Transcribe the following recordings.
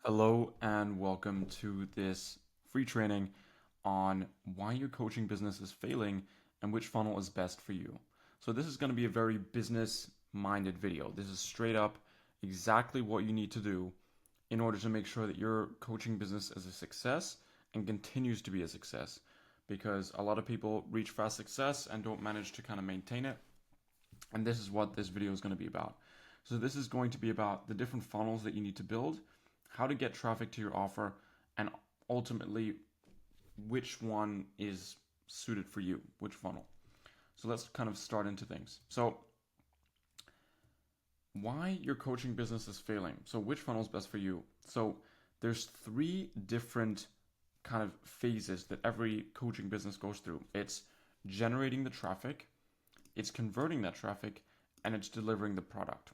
Hello and welcome to this free training on why your coaching business is failing and which funnel is best for you. So this is going to be a very business minded video. This is straight up exactly what you need to do in order to make sure that your coaching business is a success and continues to be a success, because a lot of people reach fast success and don't manage to kind of maintain it. And this is what this video is going to be about. So this is going to be about the different funnels that you need to build, how to get traffic to your offer, and ultimately which one is suited for you, which funnel. So let's kind of start into things. So why your coaching business is failing. So which funnel is best for you? So there's three different kind of phases that every coaching business goes through. It's generating the traffic, it's converting that traffic, and it's delivering the product.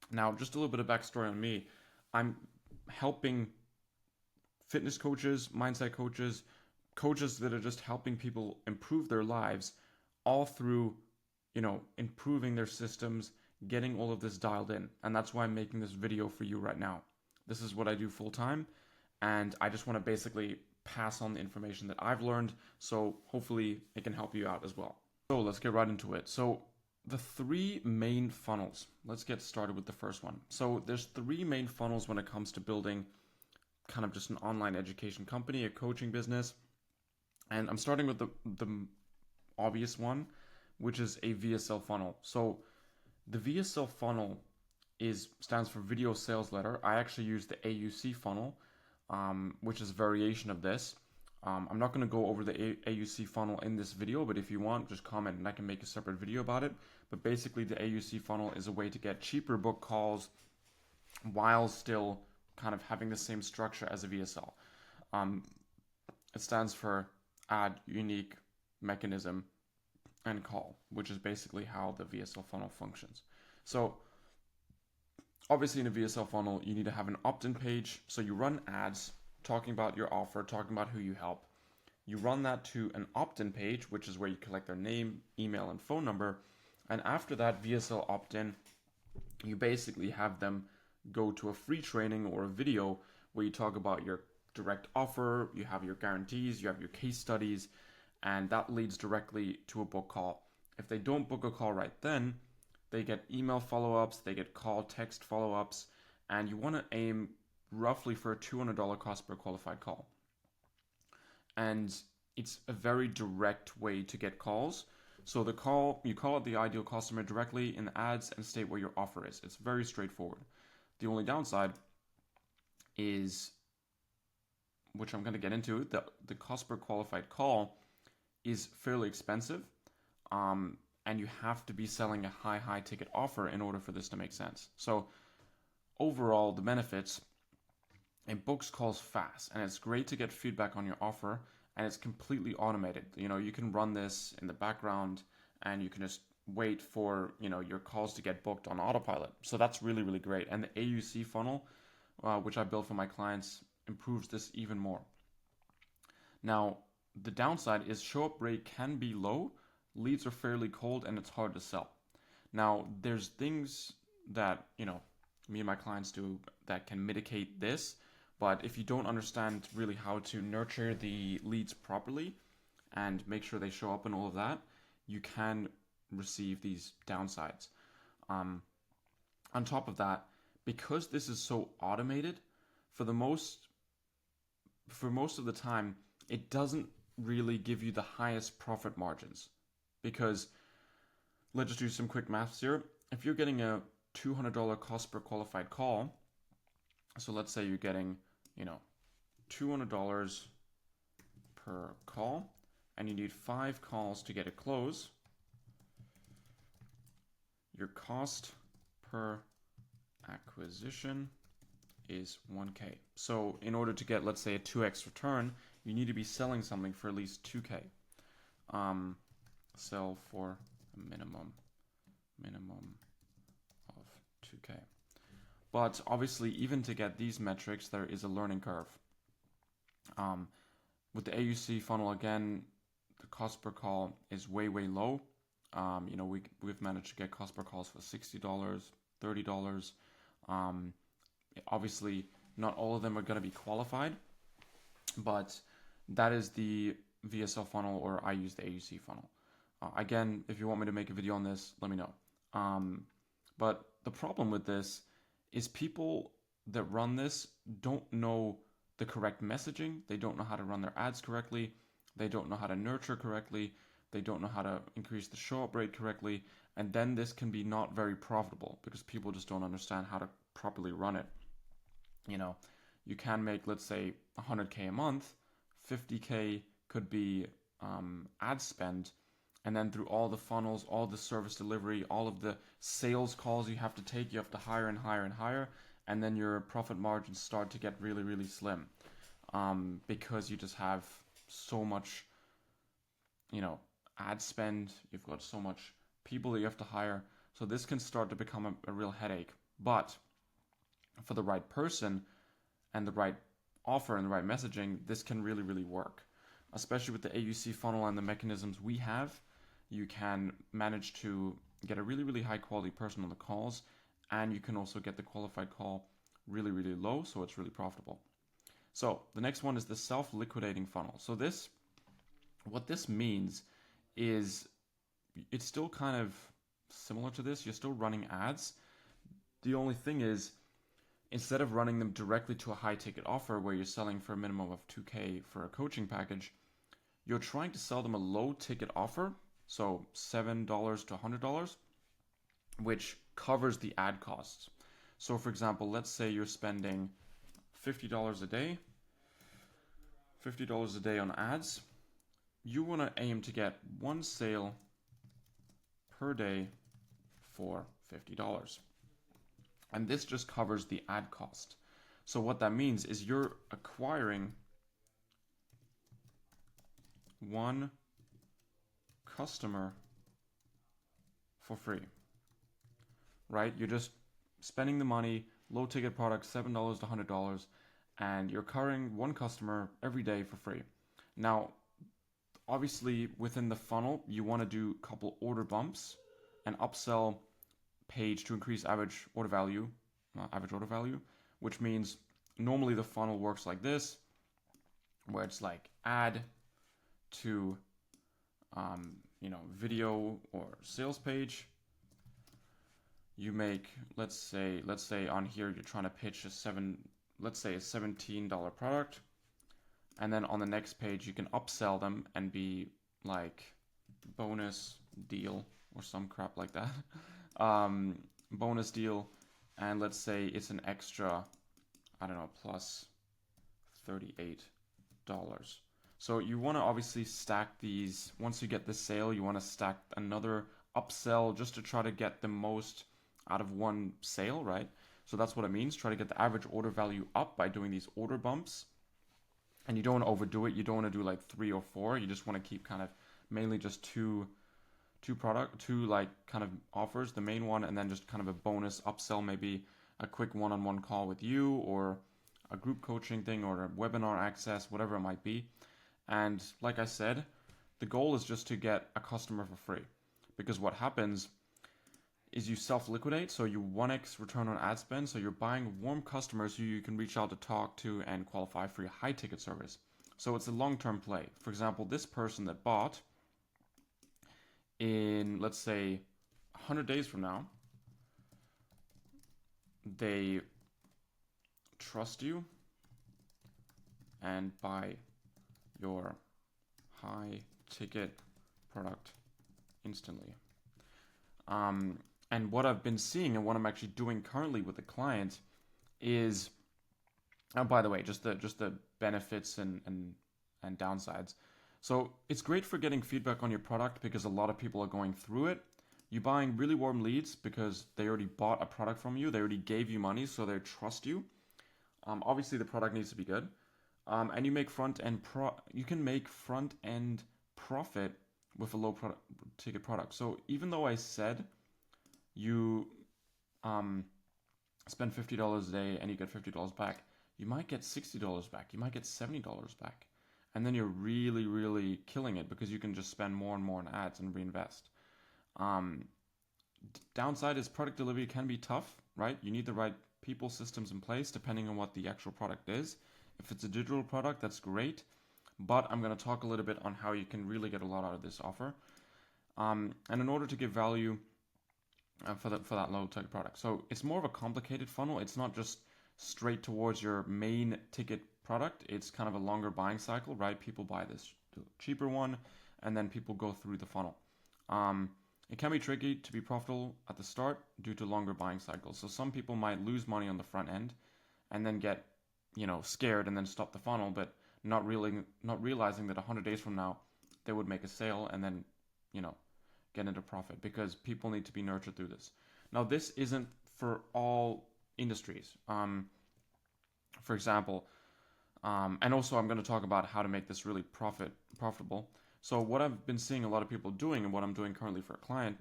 Now, just a little bit of backstory on me. I'm helping fitness coaches, mindset coaches, coaches that are just helping people improve their lives all through, improving their systems, getting all of this dialed in. And that's why I'm making this video for you right now. This is what I do full time. And I just want to basically pass on the information that I've learned. So hopefully it can help you out as well. So let's get right into it. So the three main funnels. Let's get started with the first one. So there's three main funnels when it comes to building kind of just an online education company, a coaching business. And I'm starting with the obvious one, which is a VSL funnel. So the VSL funnel is stands for video sales letter. I actually use the AUC funnel, which is a variation of this. I'm not going to go over the AUC funnel in this video, but if you want, just comment and I can make a separate video about it. But basically, the AUC funnel is a way to get cheaper book calls while still kind of having the same structure as a VSL. Um, it stands for add unique mechanism and call, which is basically how the VSL funnel functions. So obviously in a VSL funnel, you need to have an opt-in page. So you run ads talking about your offer, talking about who you help. You run that to an opt-in page, which is where you collect their name, email, and phone number. And after that VSL opt-in, you basically have them go to a free training or a video where you talk about your direct offer, you have your guarantees, you have your case studies, and that leads directly to a book call. If they don't book a call right then, they get email follow-ups, they get call, text follow-ups, and you want to aim roughly for a $200 cost per qualified call. And it's a very direct way to get calls. So you call out the ideal customer directly in the ads and state what your offer is. It's very straightforward. The only downside is, which I'm going to get into, the cost per qualified call is fairly expensive. And you have to be selling a high ticket offer in order for this to make sense. So overall, the benefits, it books calls fast, and it's great to get feedback on your offer, and it's completely automated. You can run this in the background, and you can just wait for your calls to get booked on autopilot. So that's really great. And the AUC funnel, which I build for my clients, improves this even more. Now, the downside is show up rate can be low, leads are fairly cold, and it's hard to sell. Now, there's things that, me and my clients do that can mitigate this, but if you don't understand really how to nurture the leads properly and make sure they show up and all of that, you can receive these downsides. On top of that, because this is so automated, for the most for most of the time, it doesn't really give you the highest profit margins. Because let's just do some quick maths here. If you're getting a $200 cost per qualified call, so let's say you're getting, $200 per call, and you need 5 calls to get a close, your cost per acquisition is 1K. So in order to get, let's say, a 2x return, you need to be selling something for at least 2K. Sell for a minimum of 2K. But obviously, even to get these metrics, there is a learning curve. With the AUC funnel, again, the cost per call is way low. We've managed to get cost per calls for $60, $30. Obviously, Not all of them are going to be qualified, but that is the VSL funnel, or I use the AUC funnel. Again, if you want me to make a video on this, let me know. But the problem with this is people that run this don't know the correct messaging. They don't know how to run their ads correctly. They don't know how to nurture correctly. They don't know how to increase the show up rate correctly. And then this can be not very profitable because people just don't understand how to properly run it. You know, you can make, let's say, 100K a month, 50K could be ad spend, and then through all the funnels, all the service delivery, all of the sales calls you have to take, you have to hire and hire and hire, and then your profit margins start to get really, really slim, because you just have so much, ad spend, you've got so much people that you have to hire, so this can start to become a real headache. But for the right person and the right offer and the right messaging, this can really, really work. Especially with the AUC funnel and the mechanisms we have, you can manage to get a really, really high quality person on the calls, and you can also get the qualified call really, really low, so it's really profitable. So the next one is the self-liquidating funnel. So what this means is it's still kind of similar to this. You're still running ads. The only thing is, instead of running them directly to a high ticket offer where you're selling for a minimum of 2K for a coaching package, you're trying to sell them a low ticket offer, so $7 to $100, which covers the ad costs. So for example, let's say you're spending $50 a day, $50 a day on ads. You want to aim to get one sale per day for $50. And this just covers the ad cost. So what that means is you're acquiring one customer for free, right? You're just spending the money, low ticket product, $7 to $100, and you're acquiring one customer every day for free. Now, obviously within the funnel, you want to do a couple order bumps and upsell page to increase average order value, which means normally the funnel works like this, where it's like add to video or sales page. You make, let's say on here you're trying to pitch a $17 product, and then on the next page you can upsell them and be like bonus deal or some crap like that. Bonus deal, and let's say it's an extra, plus $38. So you want to obviously stack these. Once you get the sale, you want to stack another upsell just to try to get the most out of one sale, right? So that's what it means. Try to get the average order value up by doing these order bumps. And you don't want to overdo it. You don't want to do like 3 or 4. You just want to keep kind of mainly just two like kind of offers, the main one, and then just kind of a bonus upsell, maybe a quick one-on-one call with you, or a group coaching thing, or a webinar access, whatever it might be. And like I said, the goal is just to get a customer for free, because what happens is you self-liquidate, so you 1x return on ad spend, so you're buying warm customers who you can reach out to talk to and qualify for your high ticket service. So it's a long-term play. For example, this person that bought, in, let's say, 100 days from now, they trust you and buy your high ticket product instantly. And what I've been seeing and what I'm actually doing currently with the client is, by the way, just the benefits and downsides. So it's great for getting feedback on your product because a lot of people are going through it. You're buying really warm leads because they already bought a product from you. They already gave you money, so they trust you. Obviously, the product needs to be good. And you make you can make front end profit with a low ticket product. So even though I said you spend $50 a day and you get $50 back, you might get $60 back. You might get $70 back. And then you're really, really killing it because you can just spend more and more on ads and reinvest. Downside is product delivery can be tough, right? You need the right people systems in place depending on what the actual product is. If it's a digital product, that's great. But I'm going to talk a little bit on how you can really get a lot out of this offer. And in order to give value for that low ticket product. So it's more of a complicated funnel. It's not just straight towards your main ticket product. It's kind of a longer buying cycle, right? People buy this cheaper one, and then people go through the funnel. It can be tricky to be profitable at the start due to longer buying cycles. So some people might lose money on the front end and then get, scared and then stop the funnel, but not realizing that 100 days from now they would make a sale and then, get into profit, because people need to be nurtured through this. Now, this isn't for all industries. For example, and also I'm going to talk about how to make this really profitable. So what I've been seeing a lot of people doing, and what I'm doing currently for a client,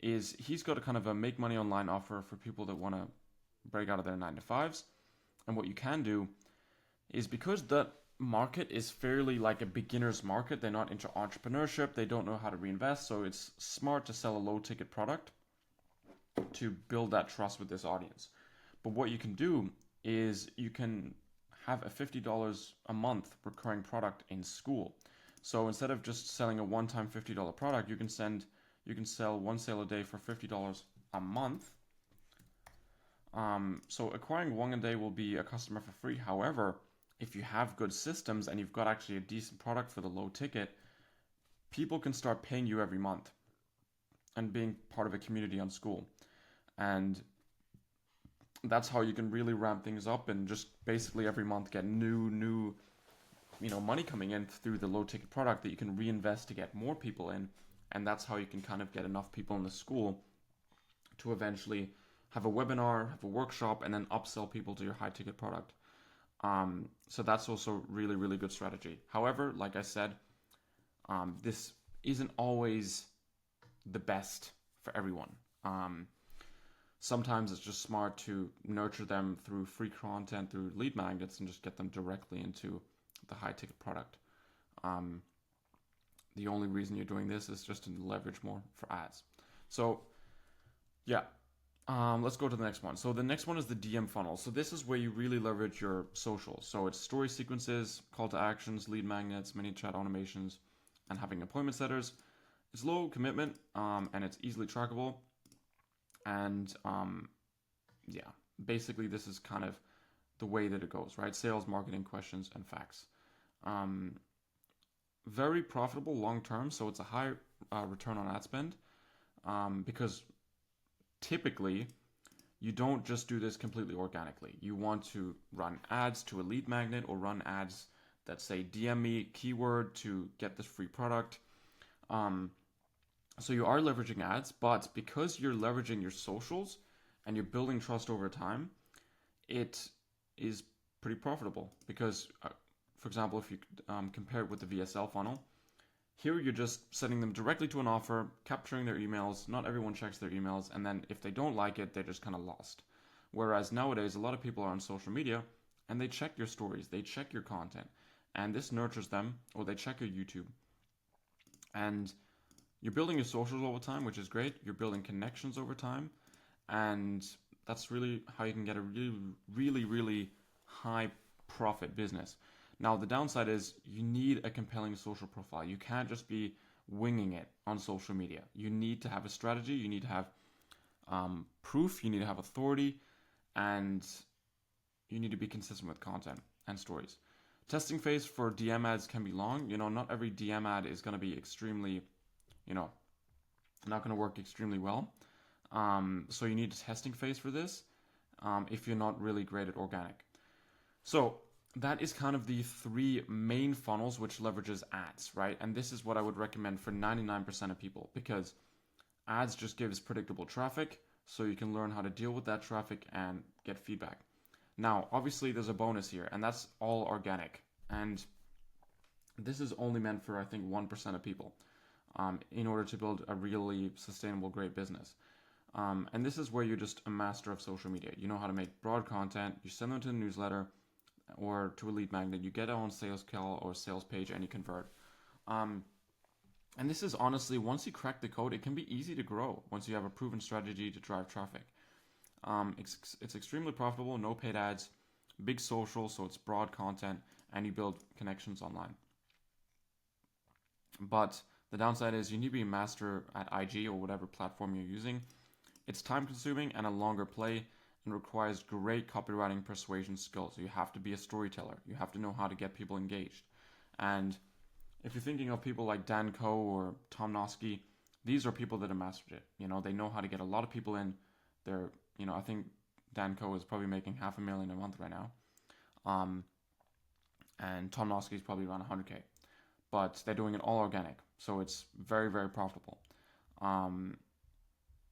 is he's got a kind of a make money online offer for people that want to break out of their 9-to-5s. And what you can do is, because the market is fairly like a beginner's market, they're not into entrepreneurship, they don't know how to reinvest, so it's smart to sell a low ticket product to build that trust with this audience. But what you can do is you can have a $50 a month recurring product in school. So instead of just selling a one-time $50 product, you can sell one sale a day for $50 a month. So acquiring one a day will be a customer for free. However, if you have good systems and you've got actually a decent product for the low ticket, people can start paying you every month and being part of a community on school. And that's how you can really ramp things up and just basically every month get new money coming in through the low ticket product that you can reinvest to get more people in. And that's how you can kind of get enough people in the school to eventually have a webinar, have a workshop, and then upsell people to your high ticket product. So that's also really, really good strategy. However, like I said, this isn't always the best for everyone. Sometimes it's just smart to nurture them through free content, through lead magnets, and just get them directly into the high ticket product. The only reason you're doing this is just to leverage more for ads. So yeah, let's go to the next one. So the next one is the DM funnel. So this is where you really leverage your socials. So it's story sequences, call to actions, lead magnets, mini chat automations, and having appointment setters. It's low commitment, and it's easily trackable. And basically this is kind of the way that it goes, right? Sales, marketing, questions, and facts. Very profitable long term, so it's a high return on ad spend, because typically you don't just do this completely organically. You want to run ads to a lead magnet or run ads that say DM me keyword to get this free product. So you are leveraging ads, but because you're leveraging your socials and you're building trust over time, it is pretty profitable. Because, for example, if you compare it with the VSL funnel, here you're just sending them directly to an offer, capturing their emails. Not everyone checks their emails, and then if they don't like it, they're just kind of lost. Whereas nowadays, a lot of people are on social media and they check your stories, they check your content, and this nurtures them, or they check your YouTube. And you're building your socials over time, which is great. You're building connections over time, and that's really how you can get a really, really, really high profit business. Now, the downside is you need a compelling social profile. You can't just be winging it on social media. You need to have a strategy. You need to have proof. You need to have authority, and you need to be consistent with content and stories. Testing phase for DM ads can be long. Not every DM ad is going to be extremely, not going to work extremely well. So you need a testing phase for this if you're not really great at organic. So that is kind of the three main funnels which leverages ads, right? And this is what I would recommend for 99% of people, because ads just gives predictable traffic, so you can learn how to deal with that traffic and get feedback. Now, obviously there's a bonus here, and that's all organic. And this is only meant for, I think, 1% of people in order to build a really sustainable, great business. And this is where you're just a master of social media. You know how to make broad content, you send them to the newsletter, or to a lead magnet, you get on sales call or sales page, and you convert. And this is honestly, once you crack the code, it can be easy to grow once you have a proven strategy to drive traffic. It's extremely profitable, no paid ads, big social, so it's broad content, and you build connections online. But the downside is you need to be a master at IG or whatever platform you're using. It's time consuming and a longer play and requires great copywriting persuasion skills. So you have to be a storyteller. You have to know how to get people engaged. And if you're thinking of people like Dan Koe or Tom Nosky, these are people that have mastered it. They know how to get a lot of people in. I think Dan Koe is probably making $500,000 a month right now. And Tom Nosky is probably around 100K. But they're doing it all organic. So it's very, very profitable.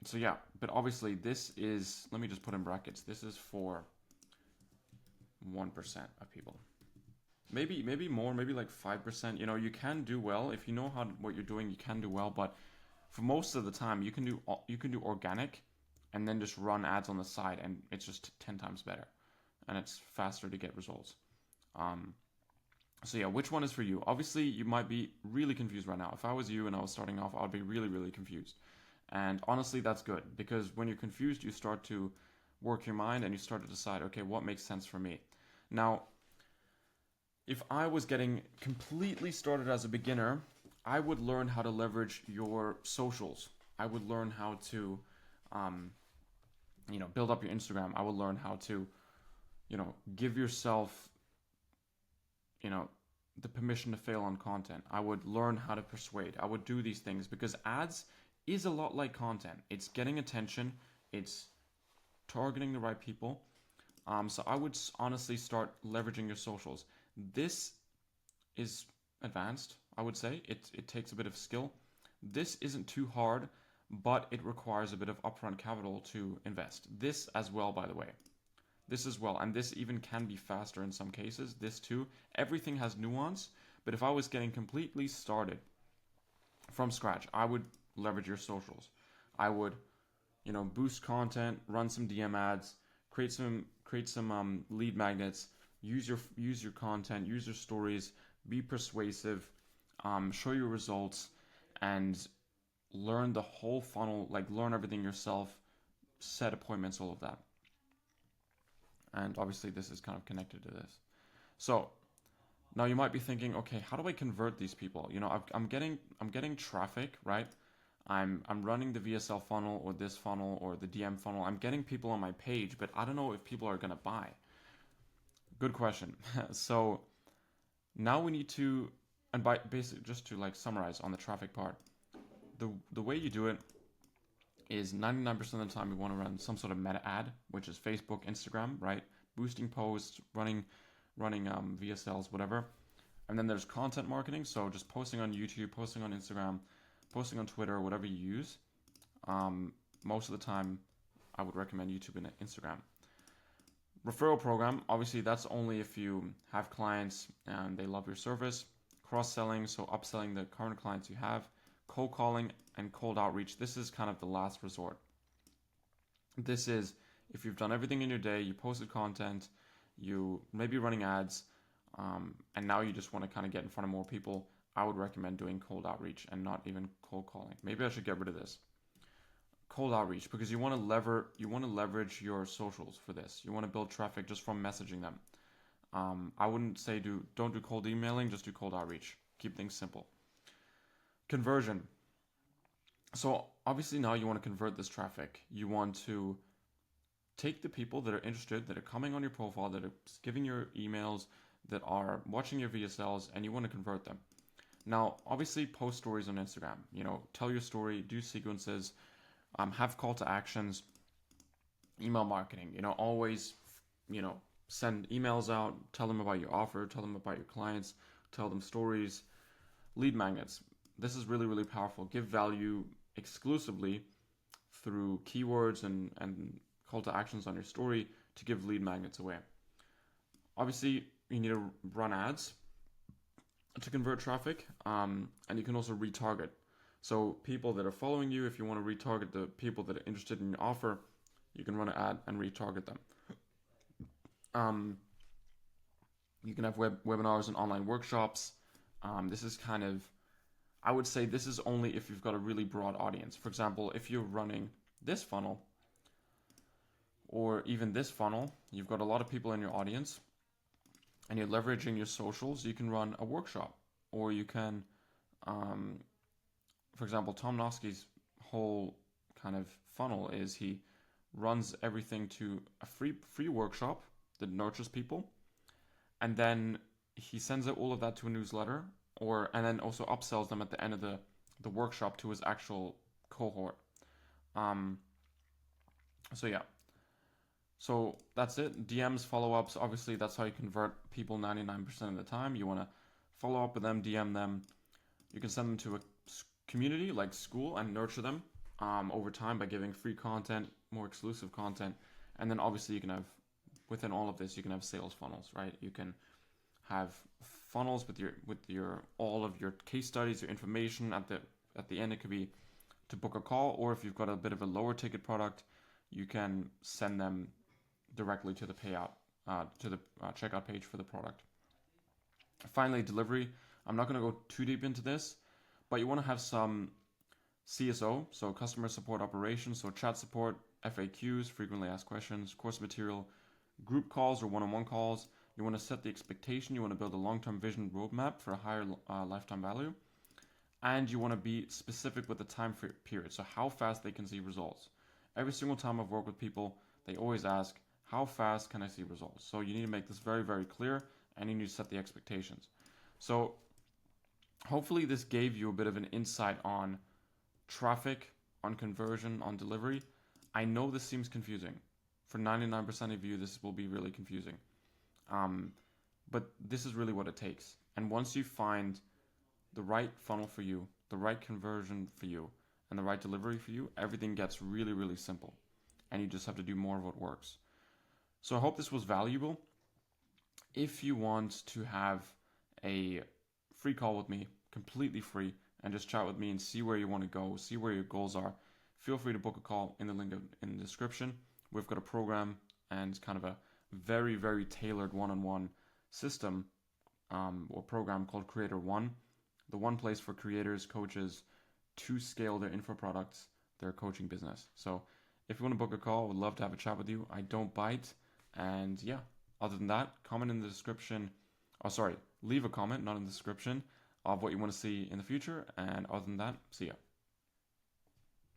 So yeah, but obviously this is, let me just put in brackets, this is for 1% of people. Maybe more, maybe like 5%. You can do well if you know what you're doing. You can do well, but for most of the time, you can do organic, and then just run ads on the side, and it's just 10 times better, and it's faster to get results. So yeah, which one is for you? Obviously, you might be really confused right now. If I was you and I was starting off, I'd be really, really confused. And honestly, that's good, because when you're confused, you start to work your mind and you start to decide, okay, what makes sense for me? Now, if I was getting completely started as a beginner, I would learn how to leverage your socials. I would learn how to, build up your Instagram. I would learn how to, give yourself, the permission to fail on content. I would learn how to persuade. I would do these things because ads is a lot like content. It's getting attention. It's targeting the right people. So I would honestly start leveraging your socials. This is advanced, I would say. It takes a bit of skill. This isn't too hard, but it requires a bit of upfront capital to invest. This as well, by the way. This as well, and this even can be faster in some cases. This too. Everything has nuance, but if I was getting completely started from scratch, I would leverage your socials. I would, boost content, run some DM ads, create some lead magnets, use your content, use your stories, be persuasive, show your results, and learn the whole funnel, like learn everything yourself, set appointments, all of that. And obviously this is kind of connected to this. So now you might be thinking, okay, how do I convert these people? I'm getting traffic, right? I'm running the VSL funnel or this funnel or the DM funnel. I'm getting people on my page, but I don't know if people are gonna buy. Good question. So now we need to, and by basically just to like summarize on the traffic part, the way you do it is 99% of the time you want to run some sort of meta ad, which is Facebook, Instagram, right? Boosting posts, running VSLs, whatever. And then there's content marketing, so just posting on YouTube, posting on Instagram, posting on Twitter, whatever you use. Most of the time, I would recommend YouTube and Instagram. Referral program, obviously that's only if you have clients and they love your service. Cross-selling, so upselling the current clients you have. Cold calling and cold outreach. This is kind of the last resort. This is if you've done everything in your day, you posted content, you maybe running ads, and now you just want to kind of get in front of more people. I would recommend doing cold outreach and not even cold calling. Maybe I should get rid of this. Cold outreach, because you want to leverage your socials for this. You want to build traffic just from messaging them. I wouldn't say don't do cold emailing, just do cold outreach. Keep things simple. Conversion. So obviously now you want to convert this traffic. You want to take the people that are interested, that are coming on your profile, that are giving your emails, that are watching your VSLs, and you want to convert them. Now, obviously post stories on Instagram. Tell your story, do sequences, have call to actions, email marketing. Always, send emails out, tell them about your offer, tell them about your clients, tell them stories, lead magnets. This is really, really powerful. Give value exclusively through keywords and call to actions on your story to give lead magnets away. Obviously, you need to run ads to convert traffic, and you can also retarget. So people that are following you, if you want to retarget the people that are interested in your offer, you can run an ad and retarget them. You can have webinars and online workshops. This is kind of, I would say this is only if you've got a really broad audience. For example, if you're running this funnel, Or even this funnel, you've got a lot of people in your audience and you're leveraging your socials. You can run a workshop, or you can, for example, Tom Nosky's whole kind of funnel is he runs everything to a free workshop that nurtures people, and then he sends out all of that to a newsletter, and then also upsells them at the end of the workshop to his actual cohort. Um, so yeah, so that's it. DMs, follow ups. Obviously, that's how you convert people 99% of the time. You want to follow up with them, DM them. You can send them to a community like school and nurture them over time by giving free content, more exclusive content, and then obviously you can have, within all of this, you can have sales funnels, right? You can have funnels with your all of your case studies, your information. At the end, it could be to book a call, or if you've got a bit of a lower ticket product, you can send them directly to the payout, to the checkout page for the product. Finally, delivery. I'm not going to go too deep into this, but you want to have some CSO, so customer support operations, so chat support, FAQs, frequently asked questions, course material, group calls or one-on-one calls. You want to set the expectation. You want to build a long-term vision roadmap for a higher lifetime value. And you want to be specific with the time period, so how fast they can see results. Every single time I've worked with people, they always ask, how fast can I see results? So you need to make this very, very clear, and you need to set the expectations. So hopefully this gave you a bit of an insight on traffic, on conversion, on delivery. I know this seems confusing. For 99% of you, this will be really confusing. But this is really what it takes. And once you find the right funnel for you, the right conversion for you, and the right delivery for you, everything gets really, really simple. And you just have to do more of what works. So I hope this was valuable. If you want to have a free call with me, completely free, and just chat with me and see where you want to go, see where your goals are, feel free to book a call in the link in the description. We've got a program and kind of a very, very tailored one-on-one system or program called Creator One, the one place for creators, coaches to scale their info products, their coaching business. So if you want to book a call, I would love to have a chat with you. I don't bite. And yeah, other than that, comment in the description. Oh, sorry, leave a comment, not in the description, of what you want to see in the future. And other than that, see ya.